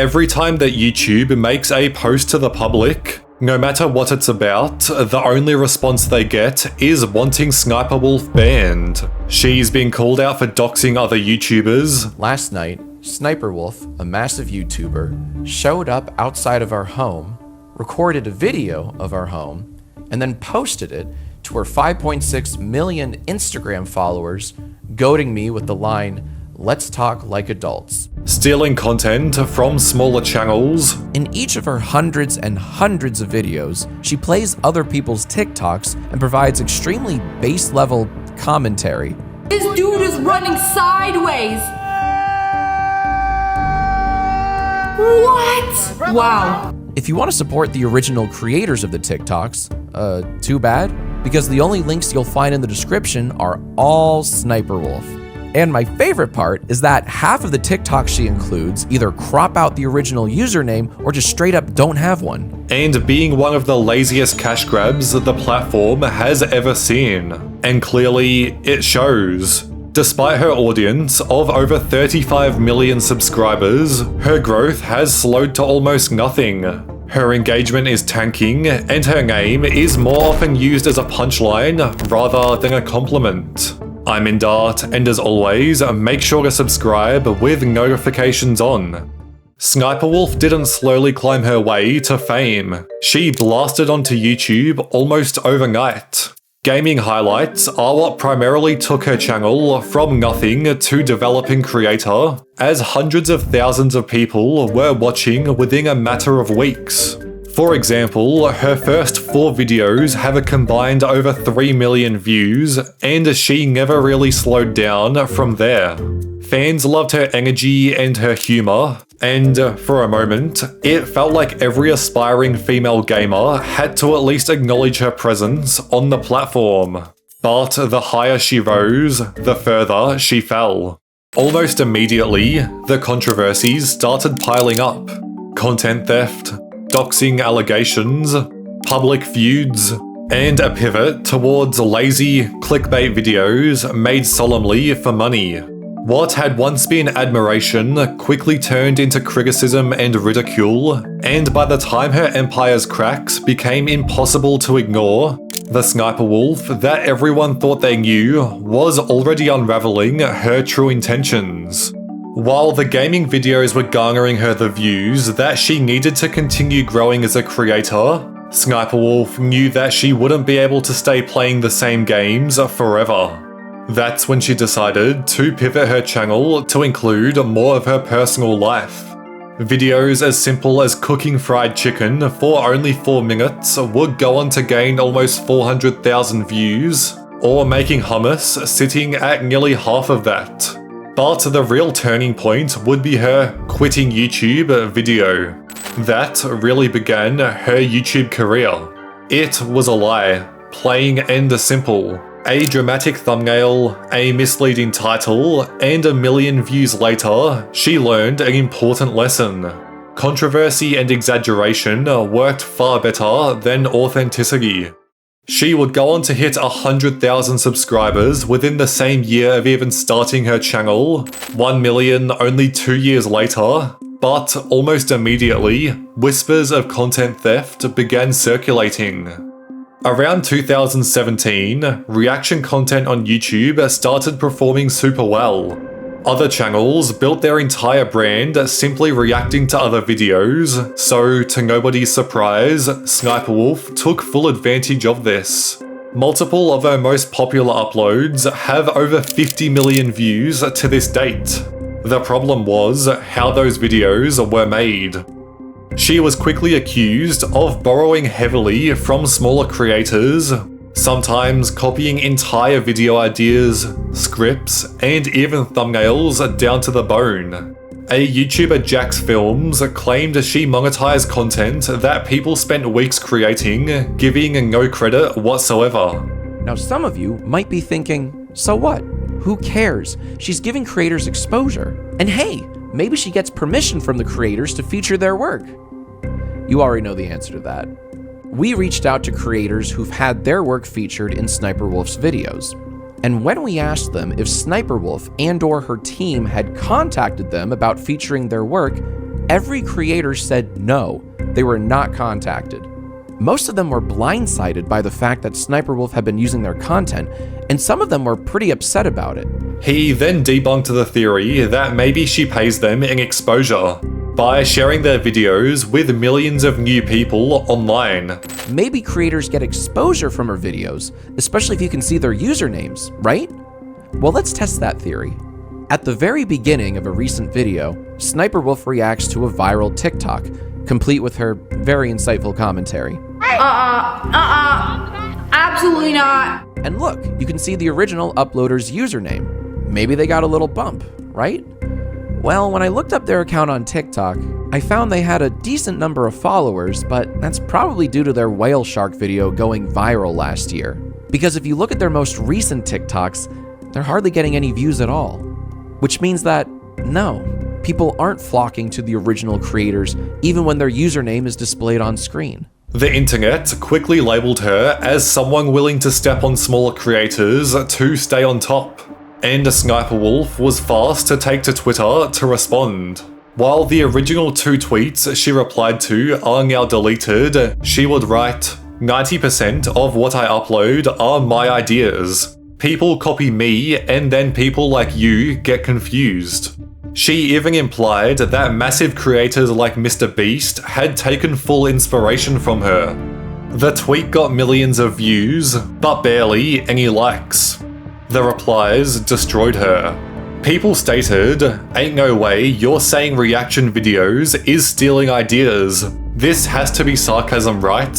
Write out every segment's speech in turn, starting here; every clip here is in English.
every time that YouTube makes a post to the public, no matter what it's about, the only response they get is wanting SSSniperwolf banned. She's been called out for doxing other YouTubers. Last night, SSniperwolf, a massive YouTuber, showed up outside of our home, recorded a video of our home, and then posted it to her 5.6 million Instagram followers, goading me with the line, "Let's talk like adults." Stealing content from smaller channels. In each of her hundreds and hundreds of videos, she plays other people's TikToks and provides extremely base level commentary. This dude is running sideways. What? Wow. If you want to support the original creators of the TikToks, too bad, because the only links you'll find in the description are all SSniperwolf. And my favorite part is that half of the TikToks she includes either crop out the original username or just straight up don't have one. And being one of the laziest cash grabs the platform has ever seen. And clearly, it shows. Despite her audience of over 35 million subscribers, her growth has slowed to almost nothing. Her engagement is tanking, and her name is more often used as a punchline rather than a compliment. I'm in Dart, and as always, make sure to subscribe with notifications on. SSniperwolf didn't slowly climb her way to fame. She blasted onto YouTube almost overnight. Gaming highlights are what primarily took her channel from nothing to developing creator, as hundreds of thousands of people were watching within a matter of weeks. For example, her first 4 videos have a combined over 3 million views, and she never really slowed down from there. Fans loved her energy and her humor, and for a moment, it felt like every aspiring female gamer had to at least acknowledge her presence on the platform. But the higher she rose, the further she fell. Almost immediately, the controversies started piling up. Content theft, doxing allegations, public feuds, and a pivot towards lazy clickbait videos made solemnly for money. What had once been admiration quickly turned into criticism and ridicule, and by the time her empire's cracks became impossible to ignore, the SSniperwolf that everyone thought they knew was already unraveling her true intentions. While the gaming videos were garnering her the views that she needed to continue growing as a creator, SSniperwolf knew that she wouldn't be able to stay playing the same games forever. That's when she decided to pivot her channel to include more of her personal life. Videos as simple as cooking fried chicken for only 4 minutes would go on to gain almost 400,000 views, or making hummus sitting at nearly half of that. But the real turning point would be her quitting YouTube video. That really began her YouTube career. It was a lie, plain and simple. A dramatic thumbnail, a misleading title, and 1 million views later, she learned an important lesson. Controversy and exaggeration worked far better than authenticity. She would go on to hit 100,000 subscribers within the same year of even starting her channel, 1 million only 2 years later, but almost immediately, whispers of content theft began circulating. Around 2017, reaction content on YouTube started performing super well. Other channels built their entire brand simply reacting to other videos, so to nobody's surprise, SSniperwolf took full advantage of this. Multiple of her most popular uploads have over 50 million views to this date. The problem was how those videos were made. She was quickly accused of borrowing heavily from smaller creators, sometimes copying entire video ideas, scripts, and even thumbnails down to the bone. A YouTuber Jax Films claimed she monetized content that people spent weeks creating, giving no credit whatsoever. Now some of you might be thinking, so what? Who cares? She's giving creators exposure. And hey, maybe she gets permission from the creators to feature their work. You already know the answer to that. We reached out to creators who've had their work featured in SSniperwolf's videos. And when we asked them if SSniperwolf and/or her team had contacted them about featuring their work, every creator said no, they were not contacted. Most of them were blindsided by the fact that SSSniperwolf had been using their content, and some of them were pretty upset about it. He then debunked the theory that maybe she pays them in exposure by sharing their videos with millions of new people online. Maybe creators get exposure from her videos, especially if you can see their usernames, right? Well, let's test that theory. At the very beginning of a recent video, SSSniperwolf reacts to a viral TikTok, complete with her very insightful commentary. Absolutely not. And look, you can see the original uploader's username. Maybe they got a little bump, right? Well, when I looked up their account on TikTok, I found they had a decent number of followers, but that's probably due to their whale shark video going viral last year. Because if you look at their most recent TikToks, they're hardly getting any views at all. Which means that, no, people aren't flocking to the original creators even when their username is displayed on screen. The internet quickly labeled her as someone willing to step on smaller creators to stay on top, and SSSniperwolf was fast to take to Twitter to respond. While the original 2 tweets she replied to are now deleted, she would write, "90% of what I upload are my ideas. People copy me and then people like you get confused." She even implied that massive creators like Mr. Beast had taken full inspiration from her. The tweet got millions of views, but barely any likes. The replies destroyed her. People stated, "Ain't no way you're saying reaction videos is stealing ideas. This has to be sarcasm, right?"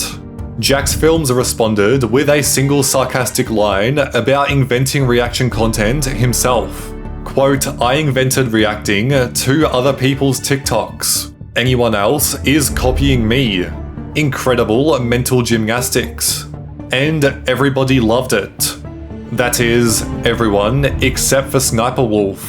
Jax Films responded with a single sarcastic line about inventing reaction content himself. Quote, "I invented reacting to other people's TikToks. Anyone else is copying me. Incredible mental gymnastics. And everybody loved it. That is, everyone except for SSSniperwolf."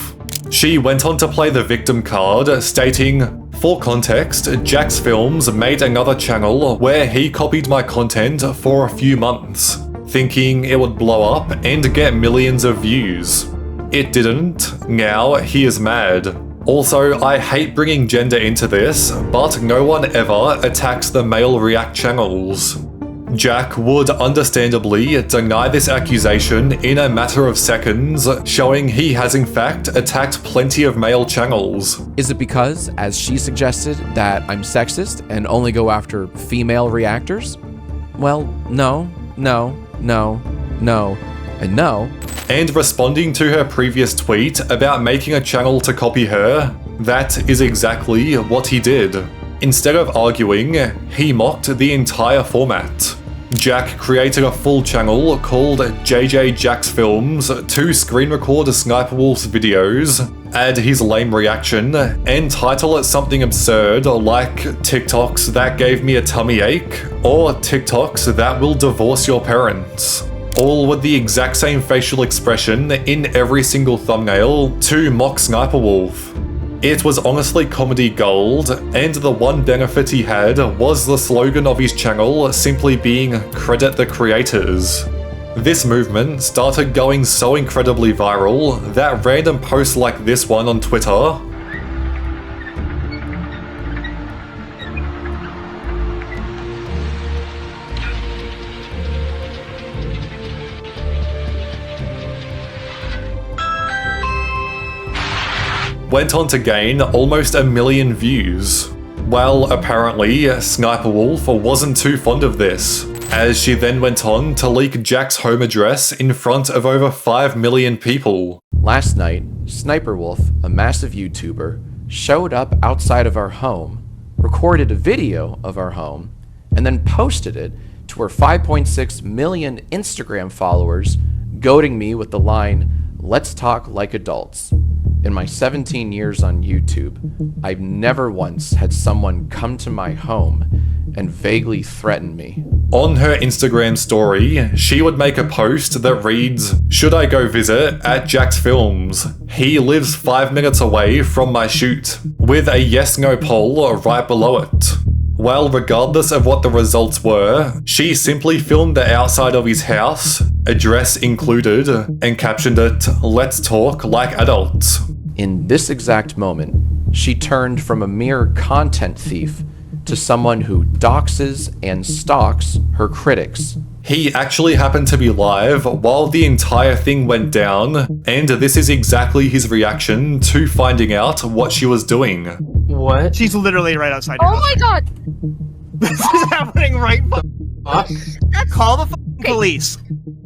She went on to play the victim card, stating, "For context, Jax Films made another channel where he copied my content for a few months, thinking it would blow up and get millions of views. It didn't. Now he is mad. Also, I hate bringing gender into this, but no one ever attacks the male react channels." Jack would understandably deny this accusation in a matter of seconds, showing he has in fact attacked plenty of male channels. Is it because, as she suggested, that I'm sexist and only go after female reactors? Well, no, and no. And responding to her previous tweet about making a channel to copy her, that is exactly what he did. Instead of arguing, he mocked the entire format. Jack created a full channel called JJ Jax Films to screen record SSSniperwolf's videos, add his lame reaction, and title it something absurd like "TikToks that gave me a tummy ache" or "TikToks that will divorce your parents." All with the exact same facial expression in every single thumbnail to mock SSSniperwolf. It was honestly comedy gold, and the one benefit he had was the slogan of his channel simply being "Credit the creators." This movement started going so incredibly viral that random posts like this one on Twitter went on to gain almost 1 million views. Well, apparently, SSSniperwolf wasn't too fond of this, as she then went on to leak Jack's home address in front of over 5 million people. Last night, SSSniperwolf, a massive YouTuber, showed up outside of our home, recorded a video of our home, and then posted it to her 5.6 million Instagram followers, goading me with the line, "Let's talk like adults." In my 17 years on YouTube, I've never once had someone come to my home and vaguely threaten me. On her Instagram story, she would make a post that reads, "Should I go visit at Jax Films? He lives 5 minutes away from my shoot," with a yes/no poll right below it. Well, regardless of what the results were, she simply filmed the outside of his house, address included, and captioned it, "Let's talk like adults." In this exact moment, she turned from a mere content thief to someone who doxes and stalks her critics. He actually happened to be live while the entire thing went down, and this is exactly his reaction to finding out what she was doing. What? She's literally right outside your Oh house. my god! This is happening right. Call the police.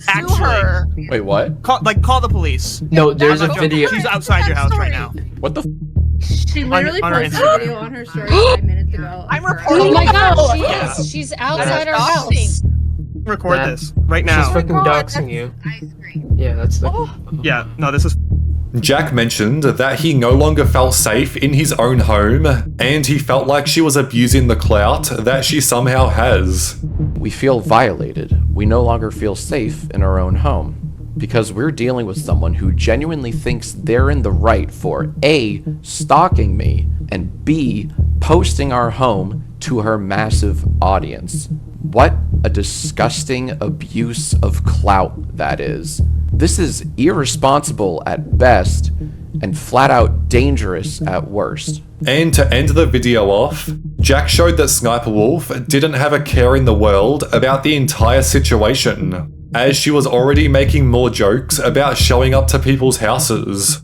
Actually, her. Wait, what? call the police. No, there's a That's video. She's outside your house right now. What the She literally on her posted Instagram. a video on her story 5 minutes ago. I'm of her. reporting. Oh my god, she Yeah. is. She's outside our That's house. Record That- this right She's now. fucking God, doxing you. Ice cream. Yeah, that's the. Yeah, no, this is. Jack mentioned that he no longer felt safe in his own home, and he felt like she was abusing the clout that she somehow has. We feel violated. We no longer feel safe in our own home because we're dealing with someone who genuinely thinks they're in the right for A, stalking me, and B, posting our home to her massive audience. What a disgusting abuse of clout that is. This is irresponsible at best and flat out dangerous at worst. And to end the video off, Jack showed that Sniperwolf didn't have a care in the world about the entire situation, as she was already making more jokes about showing up to people's houses.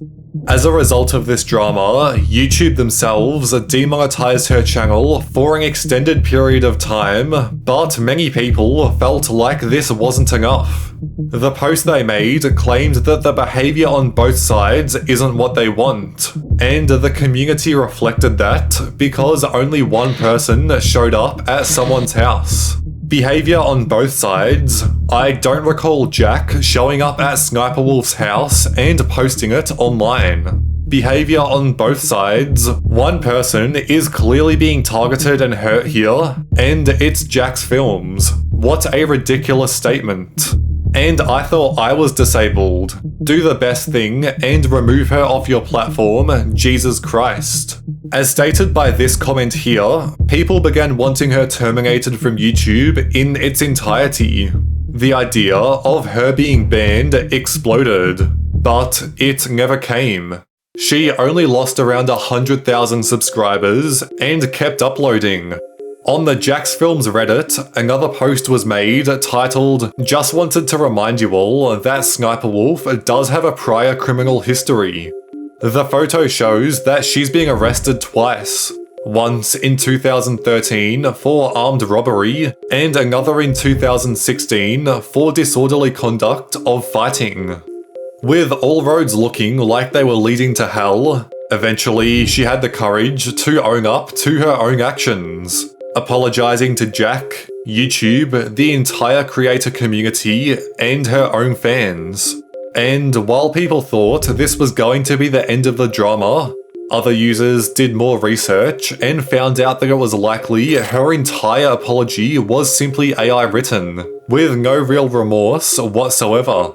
As a result of this drama, YouTube themselves demonetized her channel for an extended period of time, but many people felt like this wasn't enough. The post they made claimed that the behavior on both sides isn't what they want, and the community reflected that because only one person showed up at someone's house. Behavior on both sides. I don't recall Jack showing up at Sniperwolf's house and posting it online. Behavior on both sides. One person is clearly being targeted and hurt here, and it's Jack's films. What a ridiculous statement. And I thought I was disabled. Do the best thing and remove her off your platform, Jesus Christ. As stated by this comment here, people began wanting her terminated from YouTube in its entirety. The idea of her being banned exploded, but it never came. She only lost around 100,000 subscribers and kept uploading. On the Jack's Films Reddit, another post was made titled, "Just wanted to remind you all that Sniperwolf does have a prior criminal history." The photo shows that she's being arrested twice. Once in 2013 for armed robbery, and another in 2016 for disorderly conduct of fighting. With all roads looking like they were leading to hell, eventually she had the courage to own up to her own actions, apologizing to Jack, YouTube, the entire creator community, and her own fans. And while people thought this was going to be the end of the drama, other users did more research and found out that it was likely her entire apology was simply AI written, with no real remorse whatsoever.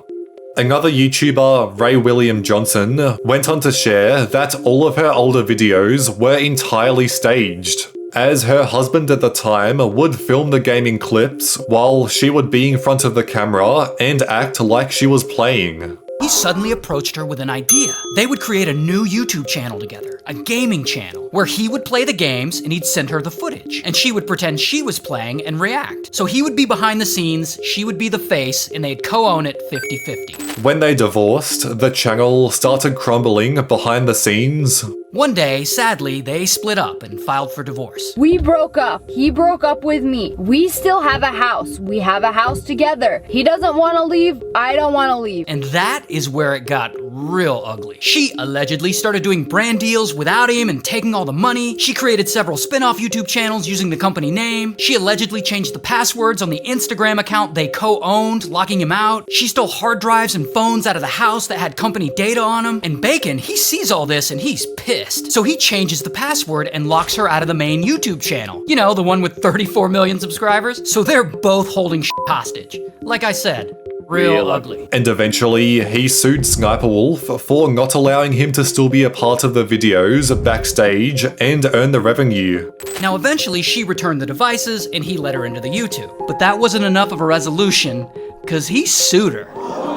Another YouTuber, Ray William Johnson, went on to share that all of her older videos were entirely staged, as her husband at the time would film the gaming clips while she would be in front of the camera and act like she was playing. He suddenly approached her with an idea. They would create a new YouTube channel together, a gaming channel, where he would play the games and he'd send her the footage, and she would pretend she was playing and react. So he would be behind the scenes, she would be the face, and they'd co-own it 50-50. When they divorced, the channel started crumbling behind the scenes. One day, sadly, they split up and filed for divorce. We broke up. He broke up with me. We still have a house. We have a house together. He doesn't want to leave. I don't want to leave. And that is where it got real ugly. She allegedly started doing brand deals without him and taking all the money. She created several spin-off YouTube channels using the company name. She allegedly changed the passwords on the Instagram account they co-owned, locking him out. She stole hard drives and phones out of the house that had company data on them. And Bacon, he sees all this and he's pissed. So he changes the password and locks her out of the main YouTube channel. You know, the one with 34 million subscribers. So they're both holding hostage. Like I said, real ugly. And eventually, he sued Sniperwolf for not allowing him to still be a part of the videos backstage and earn the revenue. Now eventually she returned the devices and he let her into the YouTube. But that wasn't enough of a resolution, because he sued her.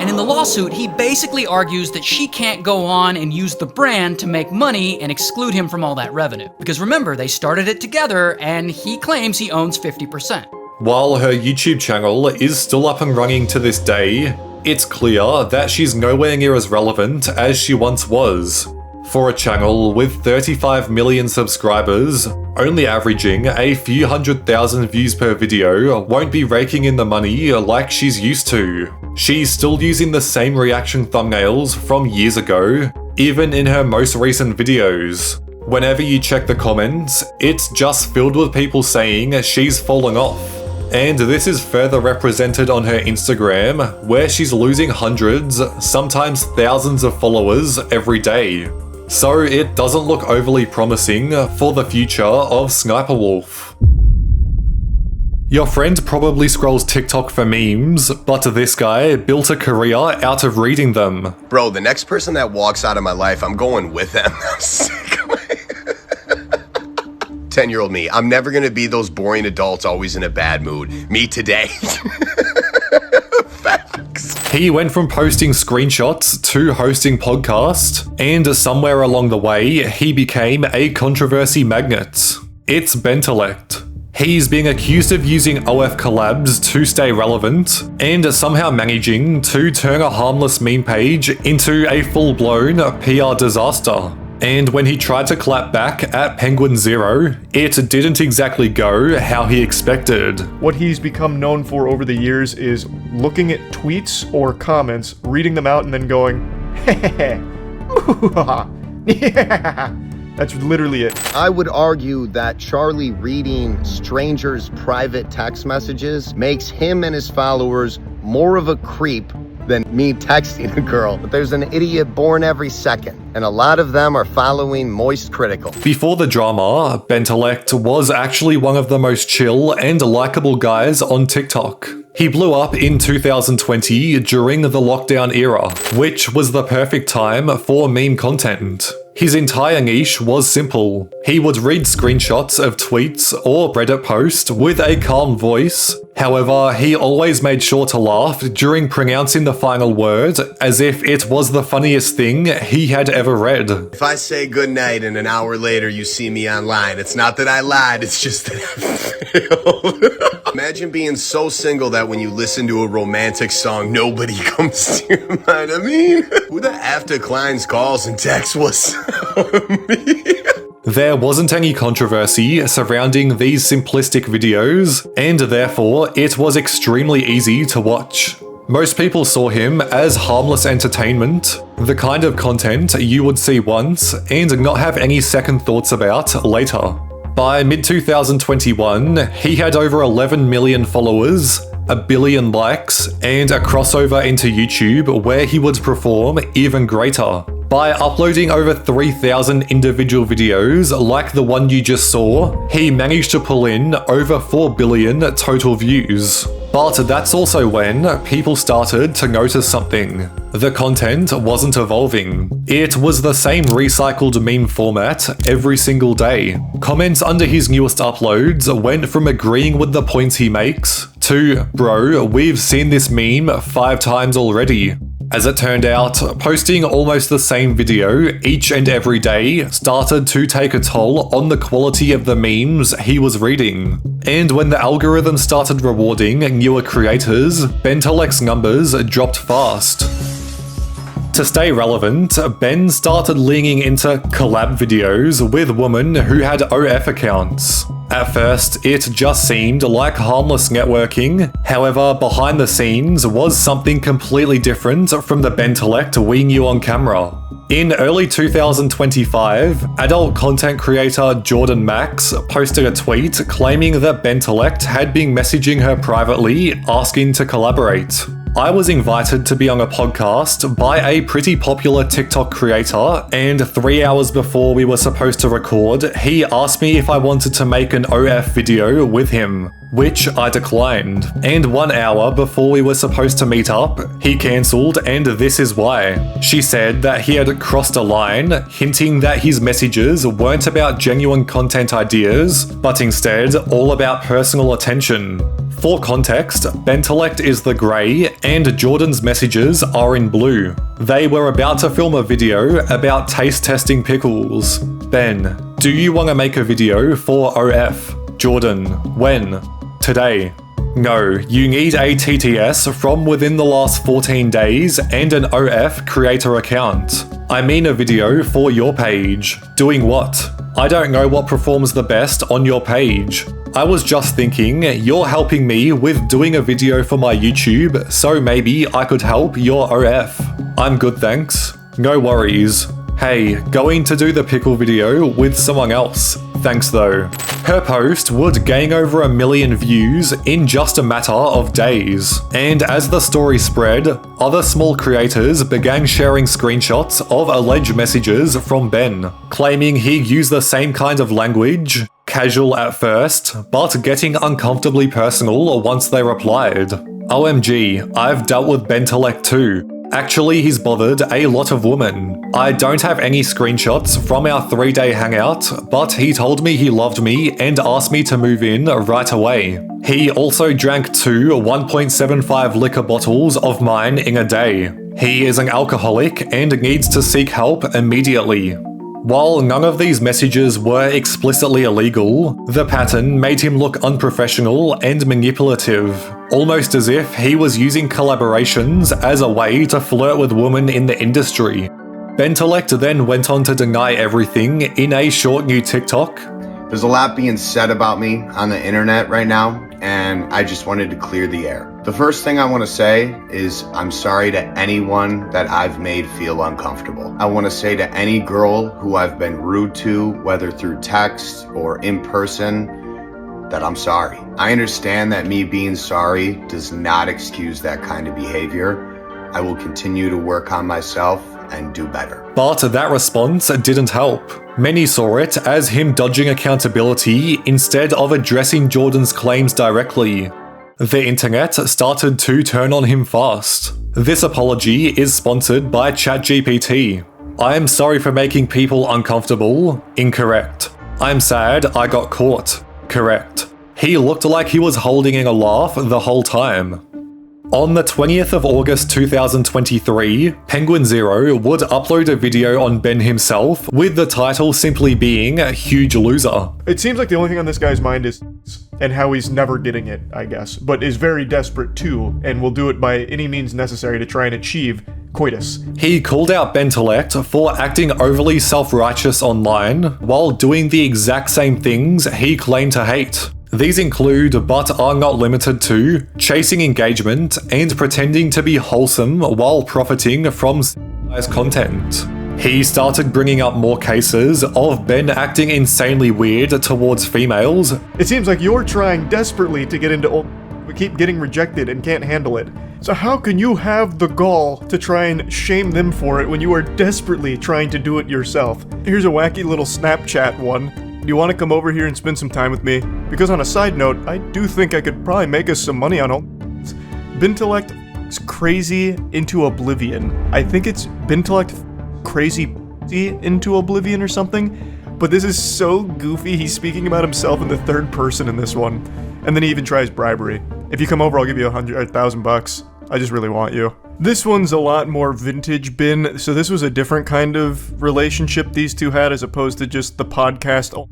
And in the lawsuit, he basically argues that she can't go on and use the brand to make money and exclude him from all that revenue. Because remember, they started it together, and he claims he owns 50%. While her YouTube channel is still up and running to this day, it's clear that she's nowhere near as relevant as she once was. For a channel with 35 million subscribers, only averaging a few 100,000 views per video won't be raking in the money like she's used to. She's still using the same reaction thumbnails from years ago, even in her most recent videos. Whenever you check the comments, it's just filled with people saying she's fallen off. And this is further represented on her Instagram, where she's losing hundreds, sometimes thousands of followers every day. So it doesn't look overly promising for the future of SSSniperwolf. Your friend probably scrolls TikTok for memes, but this guy built a career out of reading them. Bro, the next person that walks out of my life, I'm going with them. I'm sick of my 10-year-old me. I'm never gonna be those boring adults always in a bad mood. Me today. He went from posting screenshots to hosting podcasts, and somewhere along the way, he became a controversy magnet. It's Bentellect. He's being accused of using OF collabs to stay relevant, and somehow managing to turn a harmless meme page into a full-blown PR disaster. And when he tried to clap back at Penguin Zero, it didn't exactly go how he expected. What he's become known for over the years is looking at tweets or comments, reading them out, and then going, heh, yeah. That's literally it. I would argue that Charlie reading strangers' private text messages makes him and his followers more of a creep than me texting a girl. But there's an idiot born every second, and a lot of them are following Moist Critical. Before the drama, Bentellect was actually one of the most chill and likable guys on TikTok. He blew up in 2020 during the lockdown era, which was the perfect time for meme content. His entire niche was simple. He would read screenshots of tweets or Reddit posts with a calm voice. However, he always made sure to laugh during pronouncing the final word as if it was the funniest thing he had ever read. If I say goodnight and an hour later you see me online, it's not that I lied, it's just that I failed. Imagine being so single that when you listen to a romantic song, nobody comes to your mind. I mean, who the F declines calls and texts was me? There wasn't any controversy surrounding these simplistic videos, and therefore it was extremely easy to watch. Most people saw him as harmless entertainment, the kind of content you would see once and not have any second thoughts about later. By mid-2021, he had over 11 million followers, 1 billion likes, and a crossover into YouTube where he would perform even greater. By uploading over 3,000 individual videos like the one you just saw, he managed to pull in over 4 billion total views. But that's also when people started to notice something. The content wasn't evolving. It was the same recycled meme format every single day. Comments under his newest uploads went from agreeing with the points he makes to, bro, we've seen this meme 5 times already. As it turned out, posting almost the same video each and every day started to take a toll on the quality of the memes he was reading. And when the algorithm started rewarding newer creators, Bentellect's numbers dropped fast. To stay relevant, Ben started leaning into collab videos with women who had OF accounts. At first, it just seemed like harmless networking. However, behind the scenes was something completely different from the Bentellect we knew on camera. In early 2025, adult content creator Jordan Max posted a tweet claiming that Bentellect had been messaging her privately, asking to collaborate. I was invited to be on a podcast by a pretty popular TikTok creator, and 3 hours before we were supposed to record, he asked me if I wanted to make an OF video with him, which I declined. And 1 hour before we were supposed to meet up, he cancelled, and this is why. She said that he had crossed a line, hinting that his messages weren't about genuine content ideas, but instead all about personal attention. For context, Bentellect is the grey and Jordan's messages are in blue. They were about to film a video about taste testing pickles. Ben, do you want to make a video for OF? Jordan, when? Today. No, you need a TTS from within the last 14 days and an OF creator account. I mean a video for your page. Doing what? I don't know what performs the best on your page. I was just thinking, you're helping me with doing a video for my YouTube, so maybe I could help your OF. I'm good, thanks. No worries. Hey, going to do the pickle video with someone else. Thanks though. Her post would gain over 1 million views in just a matter of days. And as the story spread, other small creators began sharing screenshots of alleged messages from Ben, claiming he used the same kind of language, casual at first, but getting uncomfortably personal once they replied. OMG, I've dealt with Bentellect too. Actually, he's bothered a lot of women. I don't have any screenshots from our 3-day hangout, but he told me he loved me and asked me to move in right away. He also drank 2 1.75 liquor bottles of mine in a day. He is an alcoholic and needs to seek help immediately. While none of these messages were explicitly illegal, the pattern made him look unprofessional and manipulative, almost as if he was using collaborations as a way to flirt with women in the industry. Bentellect then went on to deny everything in a short new TikTok. There's a lot being said about me on the internet right now, and I just wanted to clear the air. The first thing I want to say is I'm sorry to anyone that I've made feel uncomfortable. I want to say to any girl who I've been rude to, whether through text or in person, that I'm sorry. I understand that me being sorry does not excuse that kind of behavior. I will continue to work on myself and do better. But that response didn't help. Many saw it as him dodging accountability instead of addressing Jordan's claims directly. The internet started to turn on him fast. This apology is sponsored by ChatGPT. I am sorry for making people uncomfortable. Incorrect. I'm sad I got caught. Correct. He looked like he was holding in a laugh the whole time. On the 20th of August 2023, Penguin Zero would upload a video on Ben himself, with the title simply being Huge Loser. It seems like the only thing on this guy's mind is and how he's never getting it, I guess, but is very desperate too, and will do it by any means necessary to try and achieve coitus. He called out Bentellect for acting overly self-righteous online, while doing the exact same things he claimed to hate. These include, but are not limited to, chasing engagement and pretending to be wholesome while profiting from sexualized content. He started bringing up more cases of Ben acting insanely weird towards females. It seems like you're trying desperately to get into but keep getting rejected and can't handle it. So how can you have the gall to try and shame them for it when you are desperately trying to do it yourself? Here's a wacky little Snapchat one. Do you want to come over here and spend some time with me? Because on a side note, I do think I could probably make us some money on all Bentellect is crazy into oblivion. I think it's Bentellect crazy into oblivion or something. But this is so goofy. He's speaking about himself in the third person in this one. And then he even tries bribery. If you come over, I'll give you $1,000. I just really want you. This one's a lot more vintage Ben, so this was a different kind of relationship these two had as opposed to just the podcast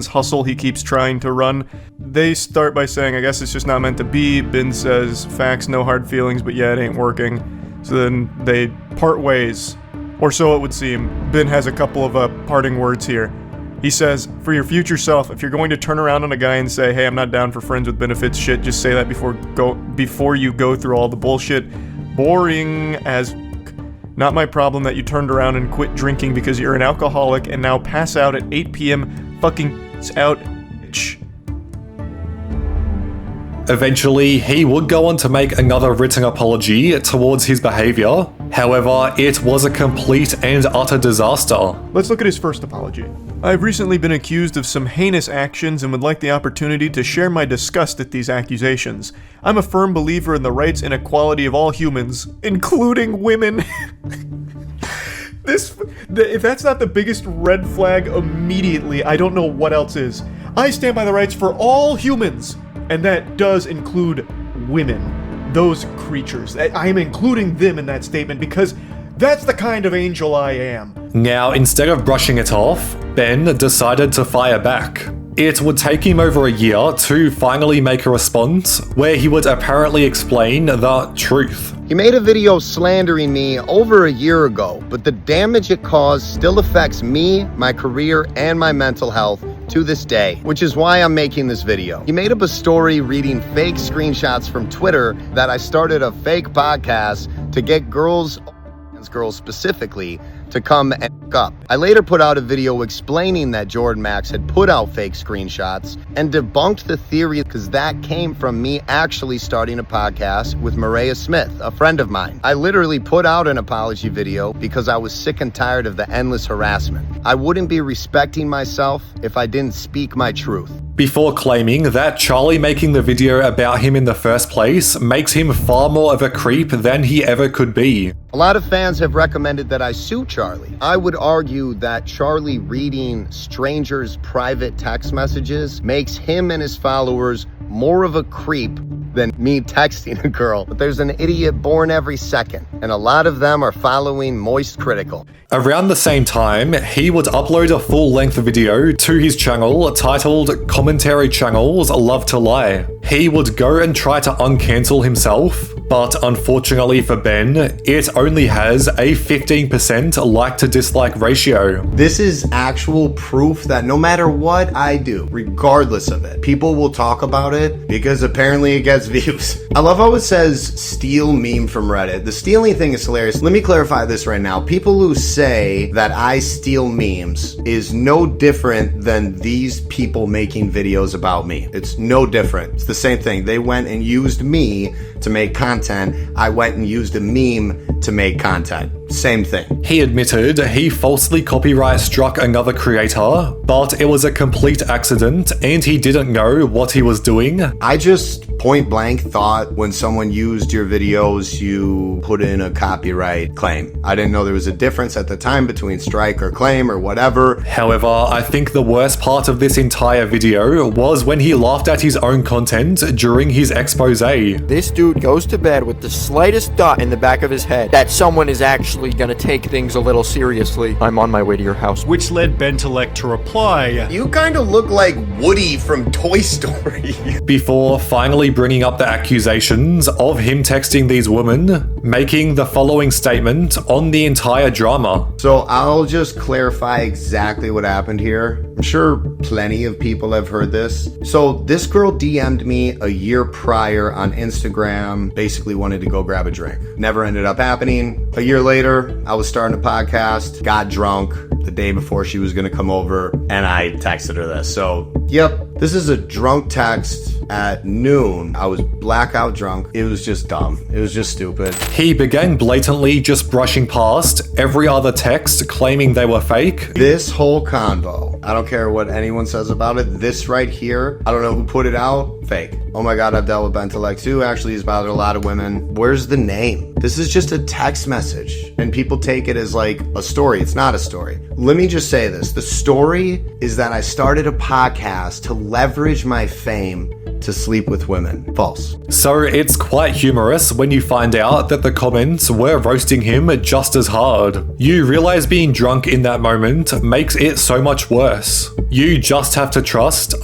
hustle he keeps trying to run. They start by saying, I guess it's just not meant to be. Ben says, facts, no hard feelings, but yeah, it ain't working. So then they part ways, or so it would seem. Ben has a couple of parting words here. He says, for your future self, if you're going to turn around on a guy and say, hey, I'm not down for friends with benefits shit, just say that before you go through all the bullshit. Boring as not my problem that you turned around and quit drinking because you're an alcoholic and now pass out at 8 p.m. fucking out, bitch. Eventually, he would go on to make another written apology towards his behavior. However, it was a complete and utter disaster. Let's look at his first apology. I've recently been accused of some heinous actions and would like the opportunity to share my disgust at these accusations. I'm a firm believer in the rights and equality of all humans, including women. If that's not the biggest red flag immediately, I don't know what else is. I stand by the rights for all humans. And that does include women, those creatures. I am including them in that statement because that's the kind of angel I am. Now, instead of brushing it off, Ben decided to fire back. It would take him over a year to finally make a response where he would apparently explain the truth. He made a video slandering me over a year ago, but the damage it caused still affects me, my career, and my mental health to this day, which is why I'm making this video. He made up a story reading fake screenshots from Twitter that I started a fake podcast to get girls specifically, to come and up. I later put out a video explaining that Jordan Max had put out fake screenshots and debunked the theory because that came from me actually starting a podcast with Maria Smith, a friend of mine. I literally put out an apology video because I was sick and tired of the endless harassment. I wouldn't be respecting myself if I didn't speak my truth. Before claiming that Charlie making the video about him in the first place makes him far more of a creep than he ever could be. A lot of fans have recommended that I sue Charlie. I would argue that Charlie reading strangers' private text messages makes him and his followers more of a creep than me texting a girl. But there's an idiot born every second, and a lot of them are following Moist Critical. Around the same time, he would upload a full-length video to his channel titled Commentary Channels Love to Lie. He would go and try to uncancel himself, but unfortunately for Ben, it only has a 15% like to dislike ratio. This is actual proof that no matter what I do, regardless of it, people will talk about it because apparently it gets views. I love how it says steal meme from Reddit. The stealing thing is hilarious. Let me clarify this right now. People who say that I steal memes is no different than these people making videos about me. It's no different. It's the same thing. They went and used me to make content. I went and used a meme to make content. Same thing. He admitted he falsely copyright struck another creator, but it was a complete accident and he didn't know what he was doing. I just point blank thought when someone used your videos, you put in a copyright claim. I didn't know there was a difference at the time between strike or claim or whatever. However, I think the worst part of this entire video was when he laughed at his own content during his expose. This dude goes to bed with the slightest thought in the back of his head that someone is actually gonna take things a little seriously. I'm on my way to your house. Which led Bentellect to reply, You kind of look like Woody from Toy Story. Before finally bringing up the accusations of him texting these women, making the following statement on the entire drama. So I'll just clarify exactly what happened here. I'm sure plenty of people have heard this. So this girl DM'd me a year prior on Instagram, basically wanted to go grab a drink. Never ended up happening. A year later, I was starting a podcast, got drunk the day before she was gonna come over, and I texted her this. So, yep, this is a drunk text at noon. I was blackout drunk. It was just dumb. It was just stupid. He began blatantly just brushing past every other text claiming they were fake. This whole convo, I don't care what anyone says about it, this right here, I don't know who put it out, fake. Oh my god, I've dealt with Bentellect too. Actually, he's bothered a lot of women. Where's the name? This is just a text message, and people take it as like a story. It's not a story. Let me just say this. The story is that I started a podcast to leverage my fame to sleep with women. False. So it's quite humorous when you find out that the comments were roasting him just as hard. You realize being drunk in that moment makes it so much worse. You just have to trust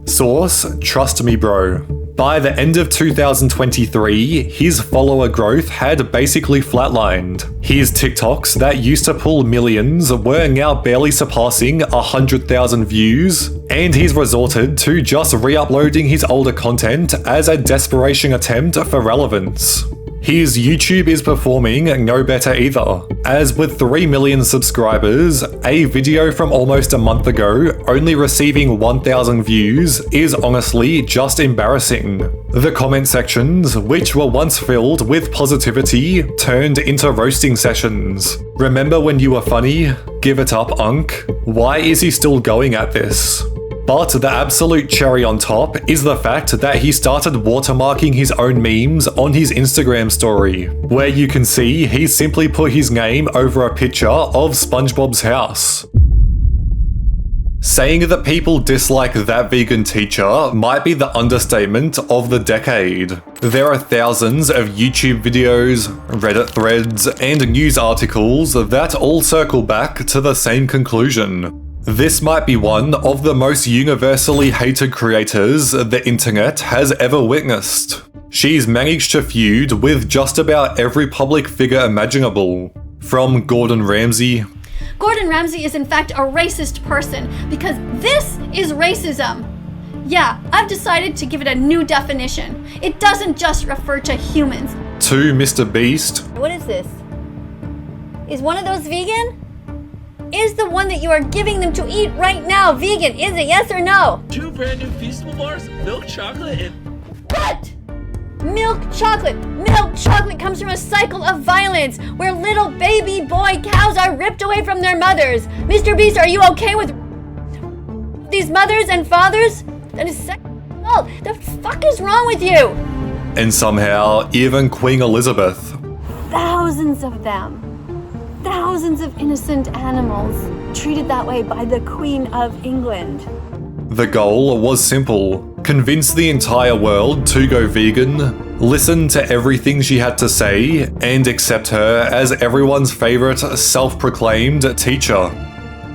source, trust me bro. By the end of 2023, his follower growth had basically flatlined. His TikToks that used to pull millions were now barely surpassing 100,000 views, and he's resorted to just re-uploading his older content as a desperation attempt for relevance. His YouTube is performing no better either, as with 3 million subscribers, a video from almost a month ago only receiving 1,000 views is honestly just embarrassing. The comment sections, which were once filled with positivity, turned into roasting sessions. Remember when you were funny? Give it up, Unk. Why is he still going at this? But the absolute cherry on top is the fact that he started watermarking his own memes on his Instagram story, where you can see he simply put his name over a picture of SpongeBob's house. Saying that people dislike that vegan teacher might be the understatement of the decade. There are thousands of YouTube videos, Reddit threads, and news articles that all circle back to the same conclusion. This might be one of the most universally hated creators the internet has ever witnessed. She's managed to feud with just about every public figure imaginable, from Gordon Ramsay. Gordon Ramsay is in fact a racist person because this is racism. Yeah, I've decided to give it a new definition. It doesn't just refer to humans. To Mr. Beast. What is this? Is one of those vegan? Is the one that you are giving them to eat right now vegan? Is it yes or no? 2 brand new Feastable bars, milk chocolate, and... What? Milk chocolate! Milk chocolate comes from a cycle of violence where little baby boy cows are ripped away from their mothers. Mr. Beast, are you okay with these mothers and fathers? That is sexual. The fuck is wrong with you? And somehow, even Queen Elizabeth. Thousands of them. Thousands of innocent animals treated that way by the Queen of England. The goal was simple. Convince the entire world to go vegan, listen to everything she had to say, and accept her as everyone's favorite self-proclaimed teacher.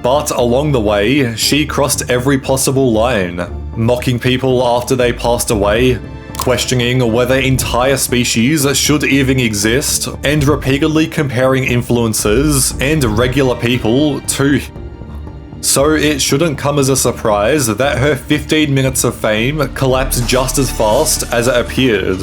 But along the way, she crossed every possible line, mocking people after they passed away, questioning whether entire species should even exist, and repeatedly comparing influencers and regular people to. So it shouldn't come as a surprise that her 15 minutes of fame collapsed just as fast as it appeared.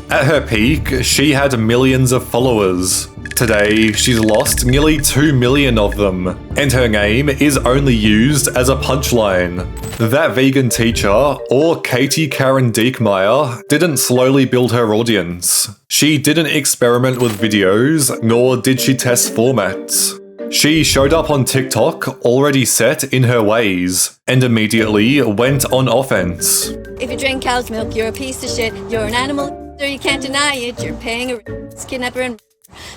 At her peak, she had millions of followers. Today, she's lost nearly 2 million of them, and her name is only used as a punchline. That vegan teacher, or Katie Karen Diekmeyer, didn't slowly build her audience. She didn't experiment with videos, nor did she test formats. She showed up on TikTok already set in her ways, and immediately went on offense. If you drink cow's milk, you're a piece of shit. You're an animal, so you can't deny it. You're paying a kidnapper and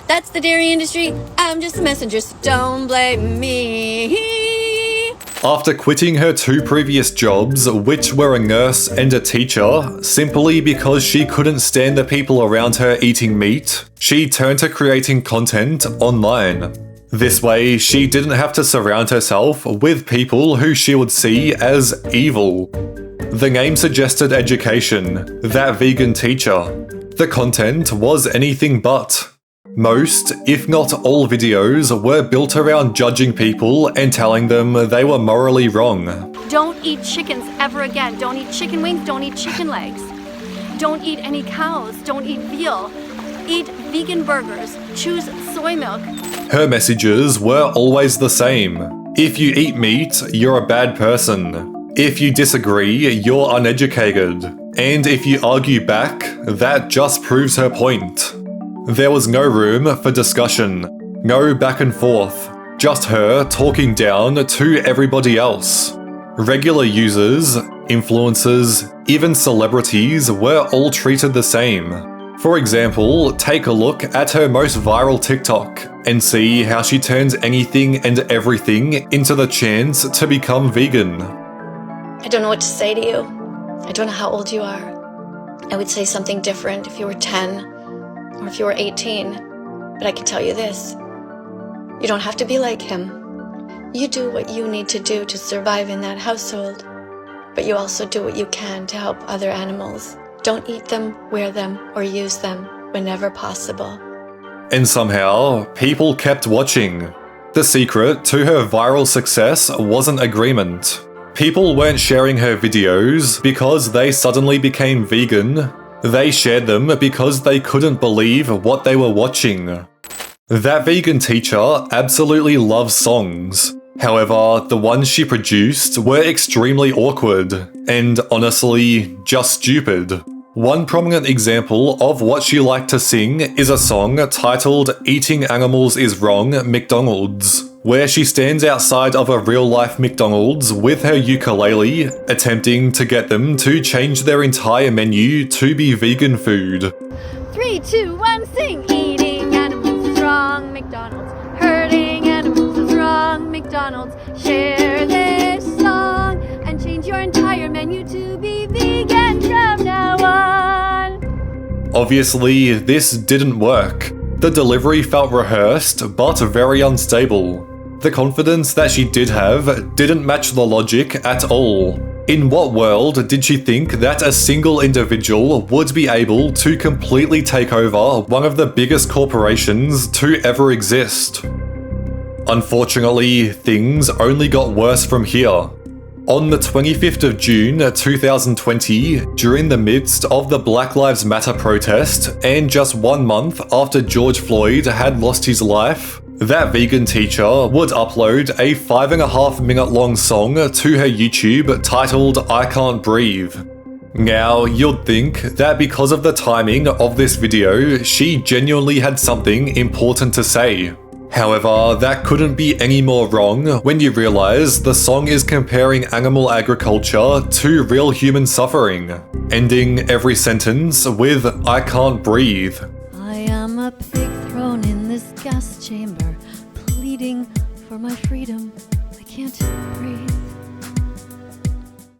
that's the dairy industry. I'm just a messenger, so don't blame me. After quitting her 2 previous jobs, which were a nurse and a teacher, simply because she couldn't stand the people around her eating meat, she turned to creating content online. This way, she didn't have to surround herself with people who she would see as evil. The name suggested education, that vegan teacher. The content was anything but. Most, if not all videos were built around judging people and telling them they were morally wrong. Don't eat chickens ever again. Don't eat chicken wings. Don't eat chicken legs. Don't eat any cows. Don't eat veal. Eat vegan burgers. Choose soy milk. Her messages were always the same. If you eat meat, you're a bad person. If you disagree, you're uneducated. And if you argue back, that just proves her point. There was no room for discussion, no back and forth, just her talking down to everybody else. Regular users, influencers, even celebrities were all treated the same. For example, take a look at her most viral TikTok and see how she turns anything and everything into the chance to become vegan. I don't know what to say to you. I don't know how old you are. I would say something different if you were 10 or if you were 18. But I can tell you this. You don't have to be like him. You do what you need to do to survive in that household. But you also do what you can to help other animals. Don't eat them, wear them, or use them whenever possible. And somehow, people kept watching. The secret to her viral success wasn't agreement. People weren't sharing her videos because they suddenly became vegan. They shared them because they couldn't believe what they were watching. That vegan teacher absolutely loves songs. However, the ones she produced were extremely awkward, and honestly, just stupid. One prominent example of what she liked to sing is a song titled "Eating Animals is Wrong, McDonald's," where she stands outside of a real-life McDonald's with her ukulele, attempting to get them to change their entire menu to be vegan food. 3, 2, 1, sing! Eating animals is wrong, McDonald's. Hurting animals is wrong, McDonald's. Share this song. Obviously, this didn't work. The delivery felt rehearsed, but very unstable. The confidence that she did have didn't match the logic at all. In what world did she think that a single individual would be able to completely take over one of the biggest corporations to ever exist? Unfortunately, things only got worse from here. On the 25th of June 2020, during the midst of the Black Lives Matter protest, and just 1 month after George Floyd had lost his life, that vegan teacher would upload a 5.5-minute long song to her YouTube titled I Can't Breathe. Now, you'd think that because of the timing of this video, she genuinely had something important to say. However, that couldn't be any more wrong when you realize the song is comparing animal agriculture to real human suffering, ending every sentence with I can't breathe. I am a pig thrown in this gas chamber, pleading for my freedom. I can't breathe.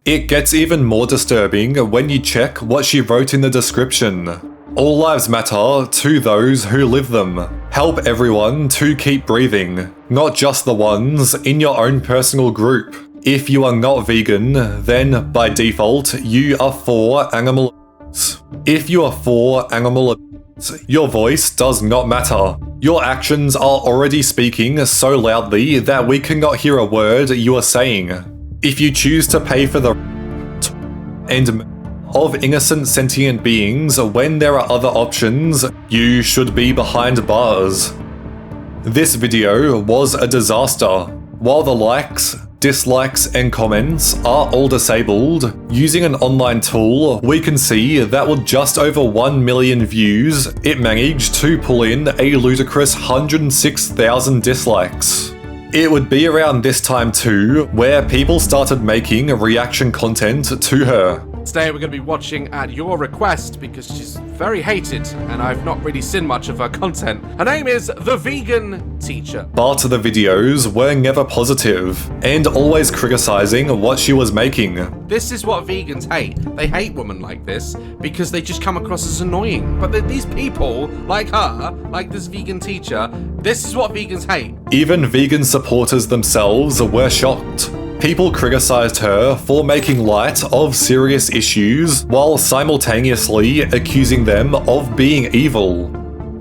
It gets even more disturbing when you check what she wrote in the description. All lives matter to those who live them. Help everyone to keep breathing, not just the ones in your own personal group. If you are not vegan, then by default, you are for animal abuse. If you are for animal abuse, your voice does not matter. Your actions are already speaking so loudly that we cannot hear a word you are saying. If you choose to pay for the and of innocent sentient beings when there are other options, you should be behind bars. This video was a disaster. While the likes, dislikes, and comments are all disabled, using an online tool, we can see that with just over 1 million views, it managed to pull in a ludicrous 106,000 dislikes. It would be around this time too, where people started making reaction content to her. Today we're going to be watching at your request because she's very hated and I've not really seen much of her content. Her name is The Vegan Teacher. But the videos were never positive, and always criticizing what she was making. This is what vegans hate. They hate women like this because they just come across as annoying. But these people, like her, like this vegan teacher, this is what vegans hate. Even vegan supporters themselves were shocked. People criticized her for making light of serious issues while simultaneously accusing them of being evil.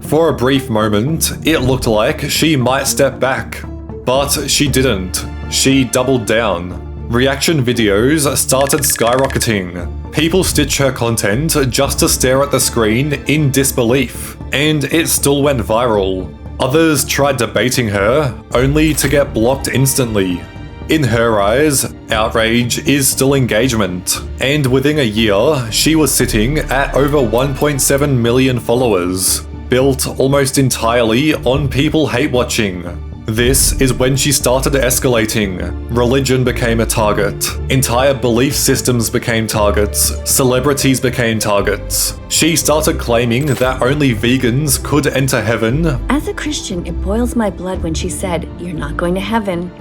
For a brief moment, it looked like she might step back, but she didn't. She doubled down. Reaction videos started skyrocketing. People stitched her content just to stare at the screen in disbelief, and it still went viral. Others tried debating her, only to get blocked instantly. In her eyes, outrage is still engagement, and within a year, she was sitting at over 1.7 million followers, built almost entirely on people hate-watching. This is when she started escalating. Religion became a target. Entire belief systems became targets. Celebrities became targets. She started claiming that only vegans could enter heaven. As a Christian, it boils my blood when she said, "You're not going to heaven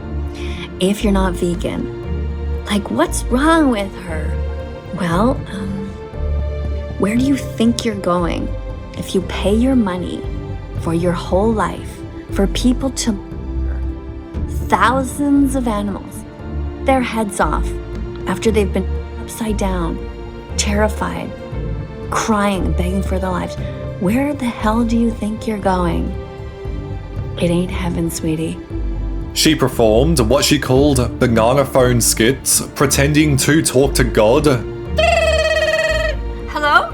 if you're not vegan." Like, what's wrong with her? Well, where do you think you're going if you pay your money for your whole life for people to thousands of animals, their heads off, after they've been upside down, terrified, crying, begging for their lives? Where the hell do you think you're going? It ain't heaven, sweetie. She performed what she called banana phone skits, pretending to talk to God. Hello?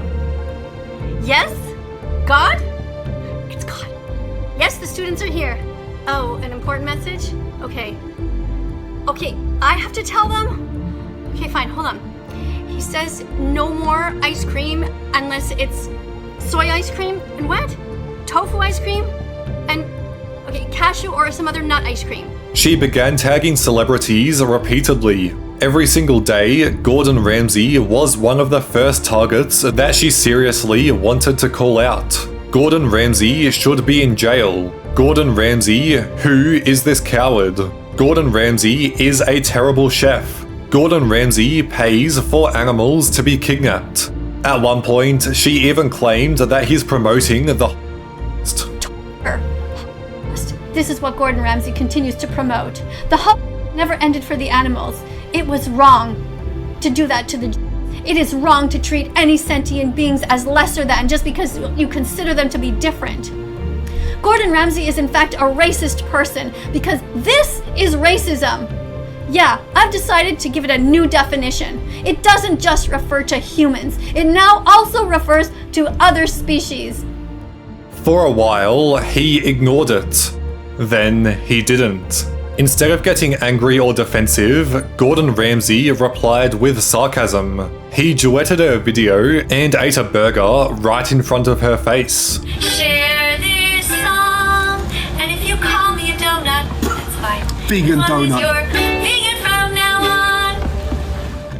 Yes? God? It's God. Yes, the students are here. Oh, an important message? Okay. Okay, I have to tell them? Okay, fine, hold on. He says no more ice cream unless it's soy ice cream and what? Tofu ice cream? And, okay, cashew or some other nut ice cream. She began tagging celebrities repeatedly. Every single day, Gordon Ramsay was one of the first targets that she seriously wanted to call out. Gordon Ramsay should be in jail. Gordon Ramsay, who is this coward? Gordon Ramsay is a terrible chef. Gordon Ramsay pays for animals to be kidnapped. At one point, she even claimed that he's promoting the This is what Gordon Ramsay continues to promote. The never ended for the animals. It was wrong to do that to the... It is wrong to treat any sentient beings as lesser than just because you consider them to be different. Gordon Ramsay is in fact a racist person because this is racism. Yeah, I've decided to give it a new definition. It doesn't just refer to humans. It now also refers to other species. For a while, he ignored it. Then he didn't. Instead of getting angry or defensive, Gordon Ramsay replied with sarcasm. He duetted her video and ate a burger right in front of her face. Share this song, and if you call me a donut, that's fine. Vegan donut. You're vegan from now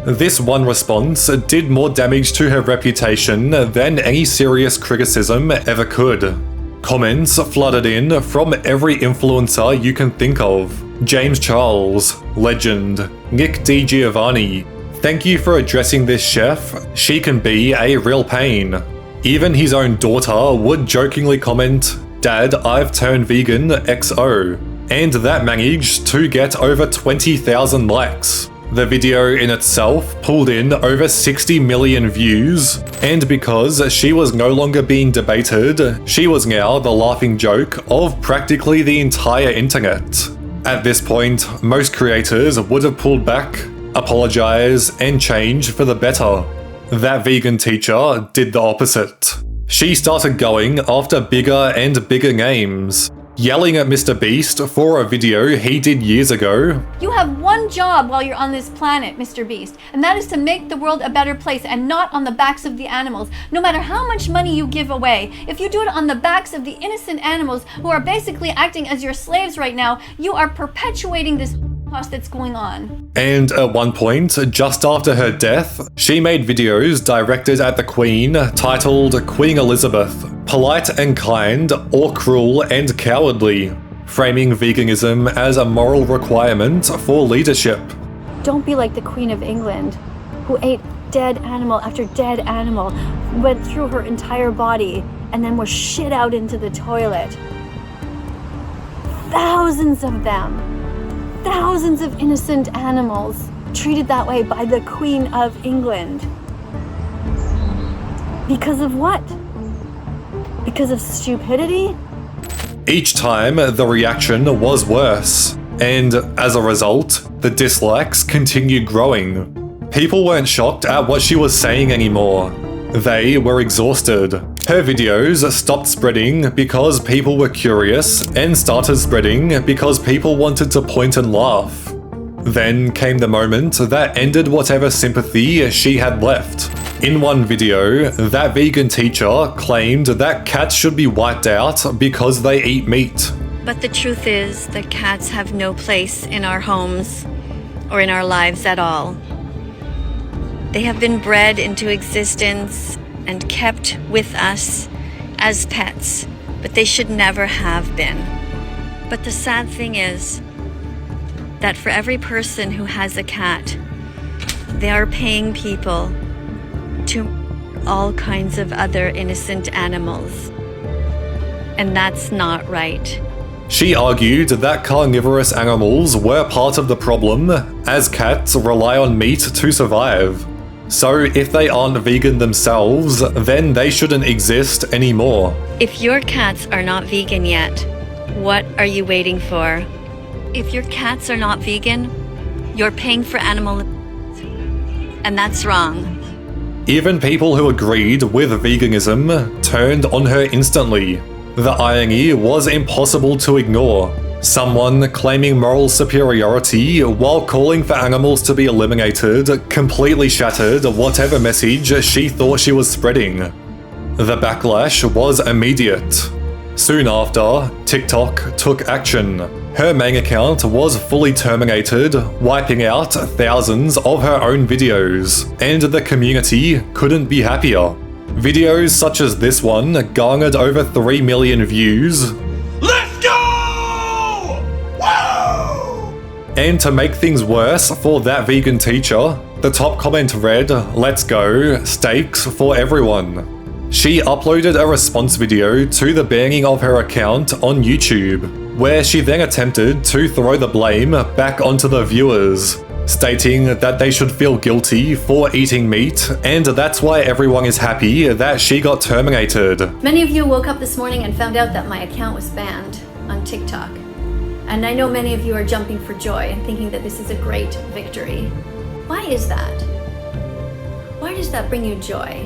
on. This one response did more damage to her reputation than any serious criticism ever could. Comments flooded in from every influencer you can think of. James Charles, legend, Nick DiGiovanni. Thank you for addressing this chef, she can be a real pain. Even his own daughter would jokingly comment, Dad, I've turned vegan XO. And that managed to get over 20,000 likes. The video in itself pulled in over 60 million views, and because she was no longer being debated, she was now the laughing joke of practically the entire internet. At this point, most creators would have pulled back, apologized, and changed for the better. That vegan teacher did the opposite. She started going after bigger and bigger names, yelling at Mr. Beast for a video he did years ago. You have one job while you're on this planet, Mr. Beast, and that is to make the world a better place and not on the backs of the animals, no matter how much money you give away. If you do it on the backs of the innocent animals who are basically acting as your slaves right now, you are perpetuating this cost that's going on. And at one point, just after her death, she made videos directed at the Queen titled Queen Elizabeth, polite and kind or cruel and cowardly, framing veganism as a moral requirement for leadership. Don't be like the Queen of England, who ate dead animal after dead animal, went through her entire body, and then was shit out into the toilet. Thousands of them. Thousands of innocent animals treated that way by the Queen of England. Because of what? Because of stupidity? Each time, the reaction was worse, and as a result, the dislikes continued growing. People weren't shocked at what she was saying anymore. They were exhausted. Her videos stopped spreading because people were curious and started spreading because people wanted to point and laugh. Then came the moment that ended whatever sympathy she had left. In one video, that vegan teacher claimed that cats should be wiped out because they eat meat. But the truth is that cats have no place in our homes or in our lives at all. They have been bred into existence and kept with us as pets, but they should never have been. But the sad thing is that for every person who has a cat, they are paying people to all kinds of other innocent animals. And that's not right. She argued that carnivorous animals were part of the problem, as cats rely on meat to survive. So if they aren't vegan themselves, then they shouldn't exist anymore. If your cats are not vegan yet, what are you waiting for? If your cats are not vegan, you're paying for animal, and that's wrong. Even people who agreed with veganism turned on her instantly. The irony was impossible to ignore. Someone claiming moral superiority while calling for animals to be eliminated completely shattered whatever message she thought she was spreading. The backlash was immediate. Soon after, TikTok took action. Her main account was fully terminated, wiping out thousands of her own videos, and the community couldn't be happier. Videos such as this one garnered over 3 million views. And to make things worse for that vegan teacher, the top comment read, "Let's go, steaks for everyone." She uploaded a response video to the banning of her account on YouTube, where she then attempted to throw the blame back onto the viewers, stating that they should feel guilty for eating meat, and that's why everyone is happy that she got terminated. Many of you woke up this morning and found out that my account was banned on TikTok. And I know many of you are jumping for joy and thinking that this is a great victory. Why is that? Why does that bring you joy?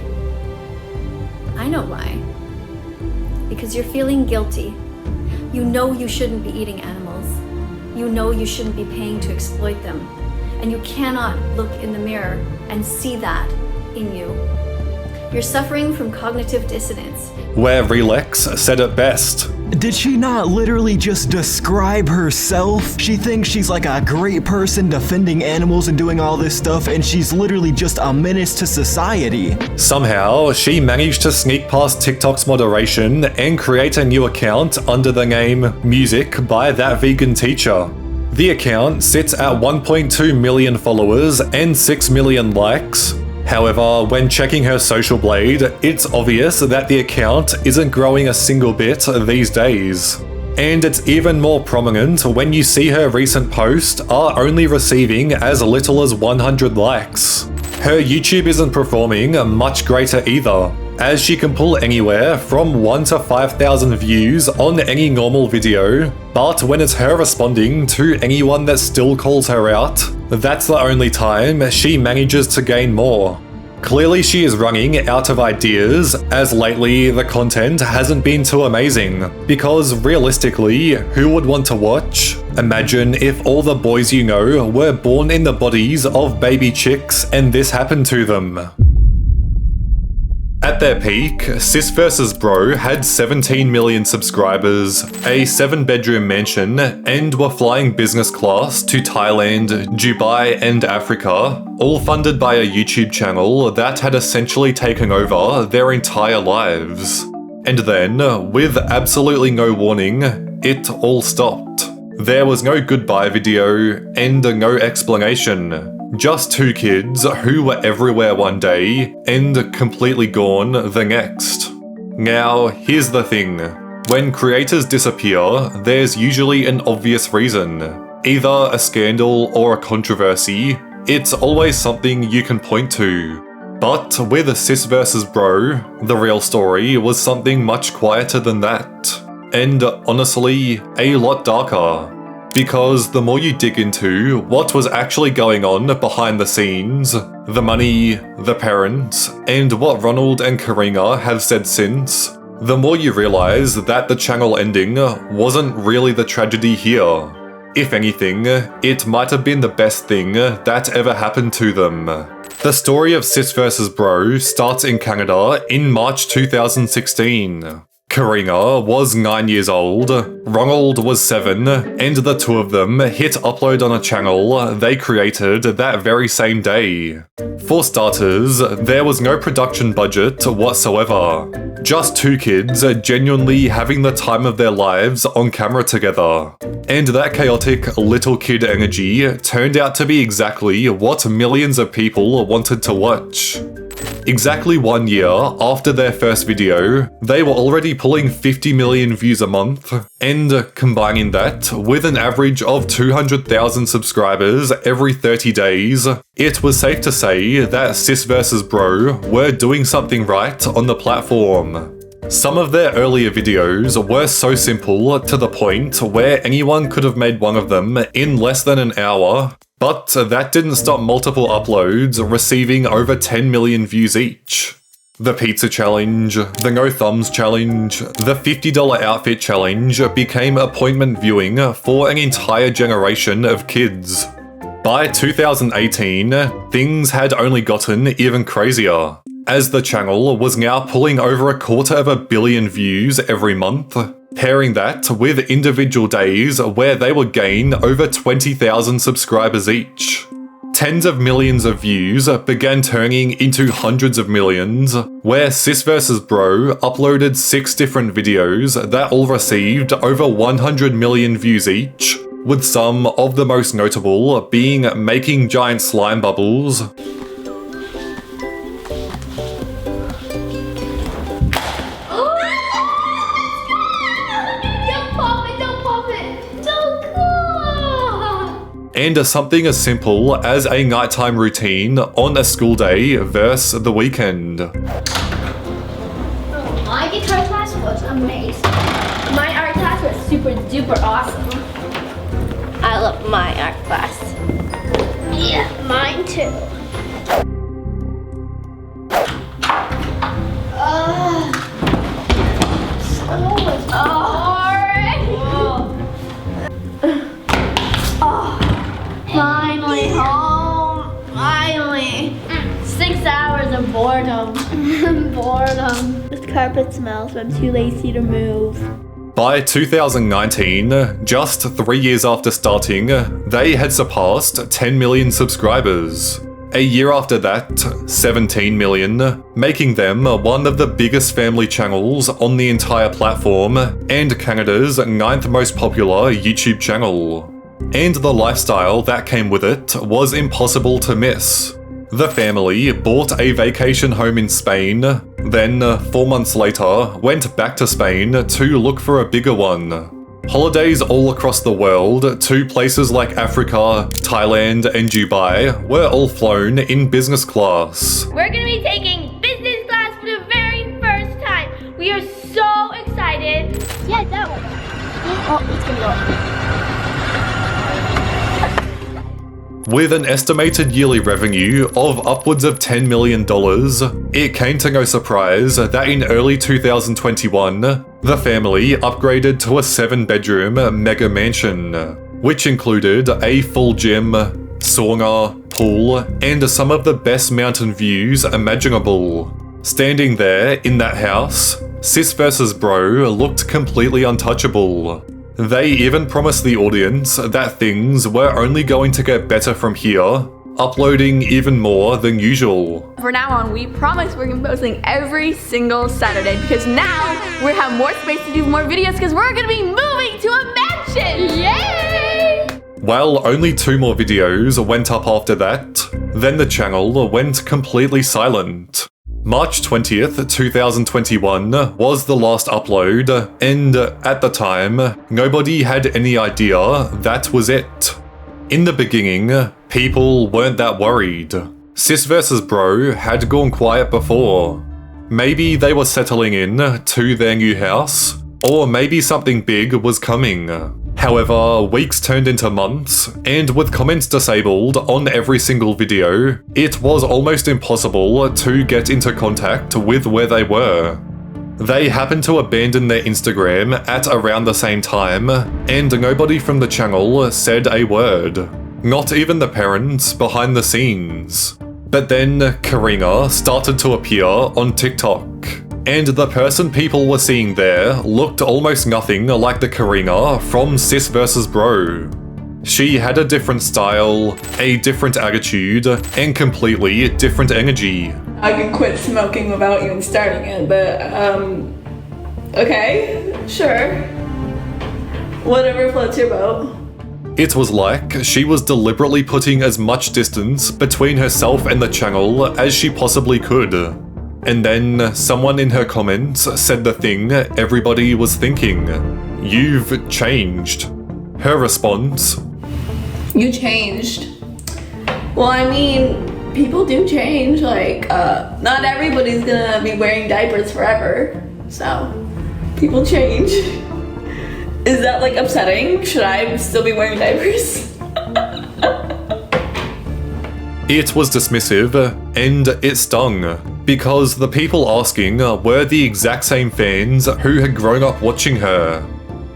I know why. Because you're feeling guilty. You know you shouldn't be eating animals. You know you shouldn't be paying to exploit them. And you cannot look in the mirror and see that in you. You're suffering from cognitive dissonance. Where Relax said it best. Did she not literally just describe herself? She thinks she's like a great person defending animals and doing all this stuff, and she's literally just a menace to society. Somehow, she managed to sneak past TikTok's moderation and create a new account under the name Music by That Vegan Teacher. The account sits at 1.2 million followers and 6 million likes. However, when checking her social blade, it's obvious that the account isn't growing a single bit these days. And it's even more prominent when you see her recent posts are only receiving as little as 100 likes. Her YouTube isn't performing much greater either, as she can pull anywhere from 1 to 5,000 views on any normal video, but when it's her responding to anyone that still calls her out, that's the only time she manages to gain more. Clearly she is running out of ideas, as lately the content hasn't been too amazing, because realistically, who would want to watch? Imagine if all the boys you know were born in the bodies of baby chicks and this happened to them. At their peak, Sis vs Bro had 17 million subscribers, a 7-bedroom mansion, and were flying business class to Thailand, Dubai, and Africa, all funded by a YouTube channel that had essentially taken over their entire lives. And then, with absolutely no warning, it all stopped. There was no goodbye video, and no explanation. Just 2 kids who were everywhere one day and completely gone the next. Now, here's the thing. When creators disappear, there's usually an obvious reason. Either a scandal or a controversy. It's always something you can point to. But with Sis vs Bro, the real story was something much quieter than that. And honestly, a lot darker. Because the more you dig into what was actually going on behind the scenes, the money, the parents, and what Ronald and Karina have said since, the more you realize that the channel ending wasn't really the tragedy here. If anything, it might have been the best thing that ever happened to them. The story of Sis vs Bro starts in Canada in March 2016. Karina was 9 years old, Ronald was 7, and the two of them hit upload on a channel they created that very same day. For starters, there was no production budget whatsoever. Just 2 kids genuinely having the time of their lives on camera together. And that chaotic little kid energy turned out to be exactly what millions of people wanted to watch. Exactly 1 year after their first video, they were already pulling 50 million views a month, and combining that with an average of 200,000 subscribers every 30 days, it was safe to say that Sis vs Bro were doing something right on the platform. Some of their earlier videos were so simple to the point where anyone could have made one of them in less than an hour, but that didn't stop multiple uploads receiving over 10 million views each. The pizza challenge, the no thumbs challenge, the $50 outfit challenge became appointment viewing for an entire generation of kids. By 2018, things had only gotten even crazier, as the channel was now pulling over 250 million views every month, pairing that with individual days where they would gain over 20,000 subscribers each. Tens of millions of views began turning into hundreds of millions, where Sis vs Bro uploaded 6 different videos that all received over 100 million views each, with some of the most notable being making giant slime bubbles, and something as simple as a nighttime routine on a school day versus the weekend. My guitar class was amazing. My art class was super duper awesome. I love my art class. Yeah, mine too. So much finally home. Finally. 6 hours of boredom. Boredom. This carpet smells, but I'm too lazy to move. By 2019, just 3 years after starting, they had surpassed 10 million subscribers. A year after that, 17 million, making them one of the biggest family channels on the entire platform and Canada's 9th most popular YouTube channel. And the lifestyle that came with it was impossible to miss. The family bought a vacation home in Spain, then 4 months later went back to Spain to look for a bigger one. Holidays all across the world to places like Africa, Thailand and Dubai were all flown in business class. We're gonna be taking business class for the very first time. We are so excited. Yeah, that one. Oh, it's gonna go. With an estimated yearly revenue of upwards of $10 million, it came to no surprise that in early 2021, the family upgraded to a 7-bedroom mega mansion, which included a full gym, sauna, pool, and some of the best mountain views imaginable. Standing there in that house, Sis vs Bro looked completely untouchable. They even promised the audience that things were only going to get better from here, uploading even more than usual. From now on, we promise we're gonna be posting every single Saturday because now we have more space to do more videos because we're gonna be moving to a mansion! Yay! While only 2 more videos went up after that, then the channel went completely silent. March 20th, 2021 was the last upload, and at the time, nobody had any idea that was it. In the beginning, people weren't that worried. Sis vs Bro had gone quiet before. Maybe they were settling in to their new house, or maybe something big was coming. However, weeks turned into months, and with comments disabled on every single video, it was almost impossible to get into contact with where they were. They happened to abandon their Instagram at around the same time, and nobody from the channel said a word. Not even the parents behind the scenes. But then Karina started to appear on TikTok. And the person people were seeing there looked almost nothing like the Karina from Sis vs Bro. She had a different style, a different attitude, and completely different energy. I could quit smoking without even starting it, but, okay, sure. Whatever floats your boat. It was like she was deliberately putting as much distance between herself and the channel as she possibly could. And then someone in her comments said the thing everybody was thinking. You've changed. Her response: You changed. Well, I mean, people do change. Like, not everybody's gonna be wearing diapers forever. So, people change. Is that like upsetting? Should I still be wearing diapers? It was dismissive, and it stung, because the people asking were the exact same fans who had grown up watching her.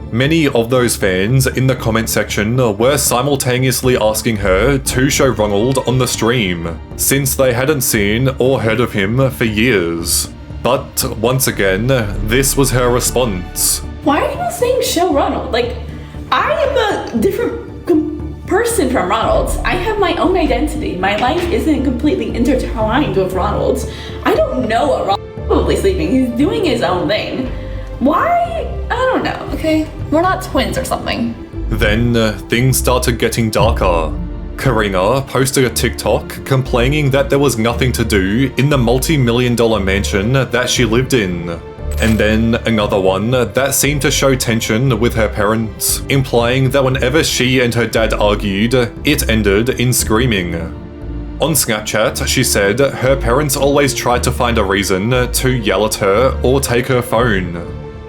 Many of those fans in the comment section were simultaneously asking her to show Ronald on the stream, since they hadn't seen or heard of him for years. But once again, this was her response. Why are people saying show Ronald? Like, I am a different person from Ronald's. I have my own identity. My life isn't completely intertwined with Ronald's. I don't know what Ronald's probably sleeping. He's doing his own thing. Why? I don't know, okay? We're not twins or something. Then, things started getting darker. Karina posted a TikTok complaining that there was nothing to do in the multi-million-dollar mansion that she lived in. And then another one that seemed to show tension with her parents, implying that whenever she and her dad argued, it ended in screaming. On Snapchat, she said her parents always tried to find a reason to yell at her or take her phone.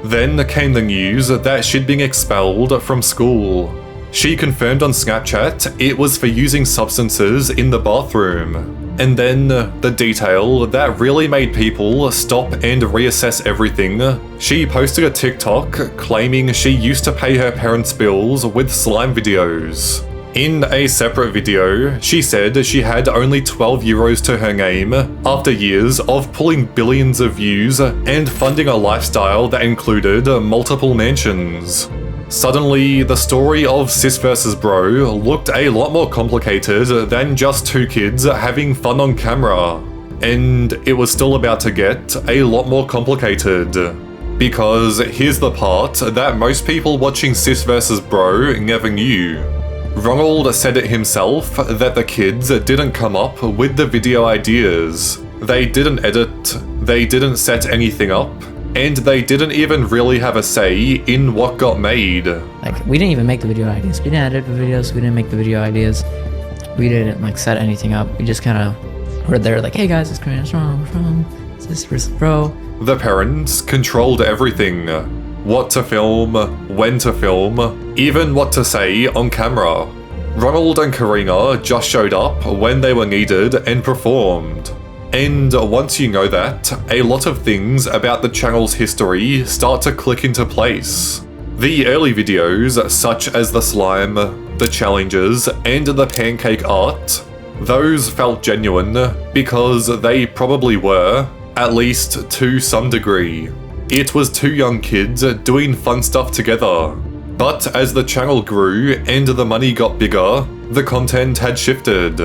Then came the news that she'd been expelled from school. She confirmed on Snapchat it was for using substances in the bathroom. And then, the detail that really made people stop and reassess everything, she posted a TikTok claiming she used to pay her parents' bills with slime videos. In a separate video, she said she had only 12 euros to her name after years of pulling billions of views and funding a lifestyle that included multiple mansions. Suddenly, the story of sis vs bro looked a lot more complicated than just two kids having fun on camera. And it was still about to get a lot more complicated. Because here's the part that most people watching sis vs bro never knew. Ronald said it himself that the kids didn't come up with the video ideas. They didn't edit, they didn't set anything up, and they didn't even really have a say in what got made. Like, we didn't even make the video ideas. We didn't edit the videos, we didn't make the video ideas. We didn't, like, set anything up. We just kind of were there like, hey guys, it's Korean, from sis versus bro. The parents controlled everything. What to film, when to film, even what to say on camera. Ronald and Karina just showed up when they were needed and performed. And once you know that, a lot of things about the channel's history start to click into place. The early videos, such as the slime, the challenges, and the pancake art, those felt genuine because they probably were, at least to some degree. It was two young kids doing fun stuff together. But as the channel grew and the money got bigger, the content had shifted.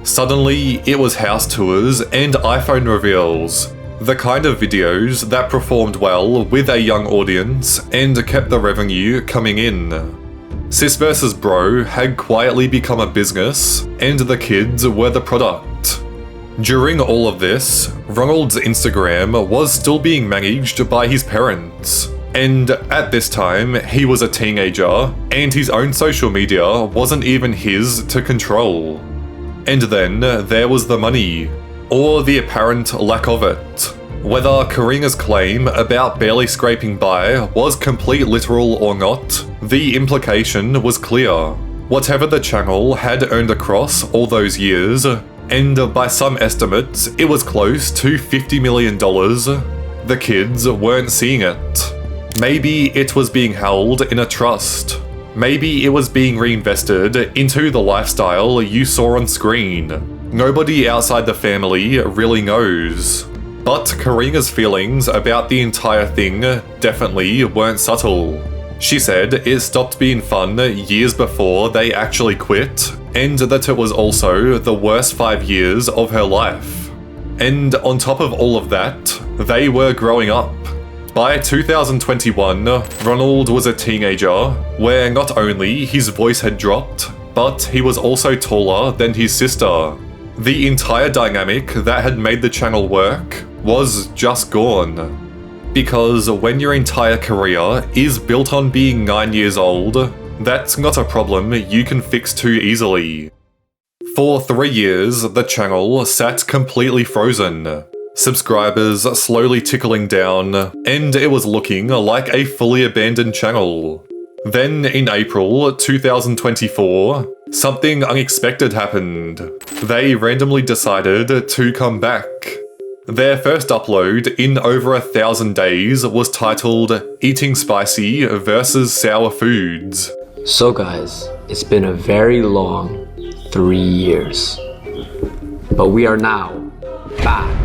Suddenly, it was house tours and iPhone reveals, the kind of videos that performed well with a young audience and kept the revenue coming in. Sis vs Bro had quietly become a business, and the kids were the product. During all of this, Ronald's Instagram was still being managed by his parents. And at this time, he was a teenager, and his own social media wasn't even his to control. And then there was the money, or the apparent lack of it. Whether Karina's claim about barely scraping by was complete literal or not, the implication was clear. Whatever the channel had earned across all those years, and by some estimates it was close to $50 million, the kids weren't seeing it. Maybe it was being held in a trust. Maybe it was being reinvested into the lifestyle you saw on screen. Nobody outside the family really knows. But Karina's feelings about the entire thing definitely weren't subtle. She said it stopped being fun years before they actually quit, and that it was also the worst 5 years of her life. And on top of all of that, they were growing up. By 2021, Ronald was a teenager, where not only his voice had dropped, but he was also taller than his sister. The entire dynamic that had made the channel work was just gone. Because when your entire career is built on being 9 years old, that's not a problem you can fix too easily. For 3 years, the channel sat completely frozen. Subscribers slowly tickling down, and it was looking like a fully abandoned channel. Then in April 2024, something unexpected happened. They randomly decided to come back. Their first upload in over 1,000 days was titled Eating Spicy versus Sour Foods. So guys, it's been a very long 3 years. But we are now back.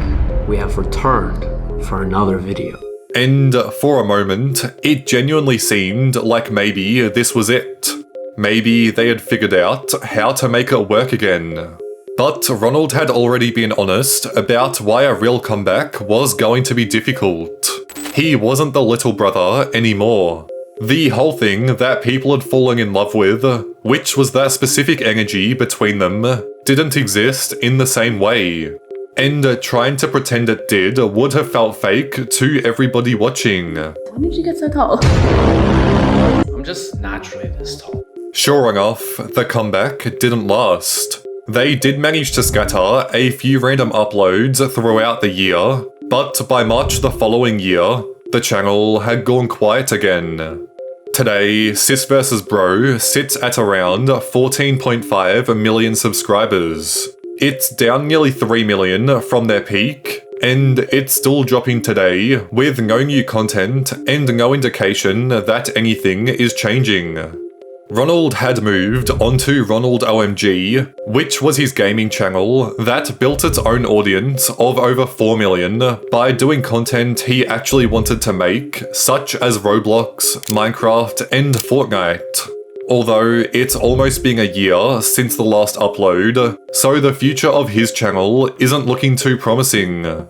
We have returned for another video. And for a moment, it genuinely seemed like maybe this was it. Maybe they had figured out how to make it work again. But Ronald had already been honest about why a real comeback was going to be difficult. He wasn't the little brother anymore. The whole thing that people had fallen in love with, which was that specific energy between them, didn't exist in the same way. And trying to pretend it did would have felt fake to everybody watching. When did you get so tall? I'm just naturally this tall. Sure enough, the comeback didn't last. They did manage to scatter a few random uploads throughout the year, but by March the following year, the channel had gone quiet again. Today, Sis vs Bro sits at around 14.5 million subscribers. It's down nearly 3 million from their peak, and it's still dropping today with no new content and no indication that anything is changing. Ronald had moved onto Ronald OMG, which was his gaming channel that built its own audience of over 4 million by doing content he actually wanted to make, such as Roblox, Minecraft, and Fortnite. Although it's almost been a year since the last upload, so the future of his channel isn't looking too promising.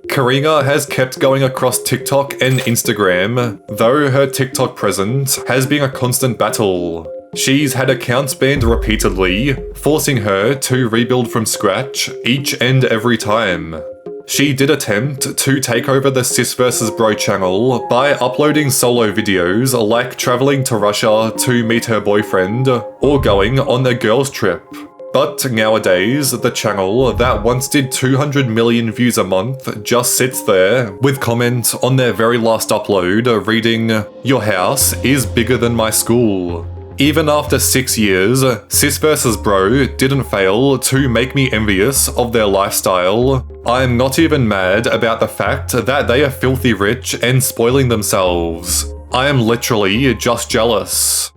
Karina has kept going across TikTok and Instagram, though her TikTok presence has been a constant battle. She's had accounts banned repeatedly, forcing her to rebuild from scratch each and every time. She did attempt to take over the Sis vs Bro channel by uploading solo videos like traveling to Russia to meet her boyfriend or going on a girls' trip. But nowadays, the channel that once did 200 million views a month just sits there with comments on their very last upload reading, "Your house is bigger than my school." Even after 6 years, Sis vs Bro didn't fail to make me envious of their lifestyle. I'm not even mad about the fact that they are filthy rich and spoiling themselves. I am literally just jealous.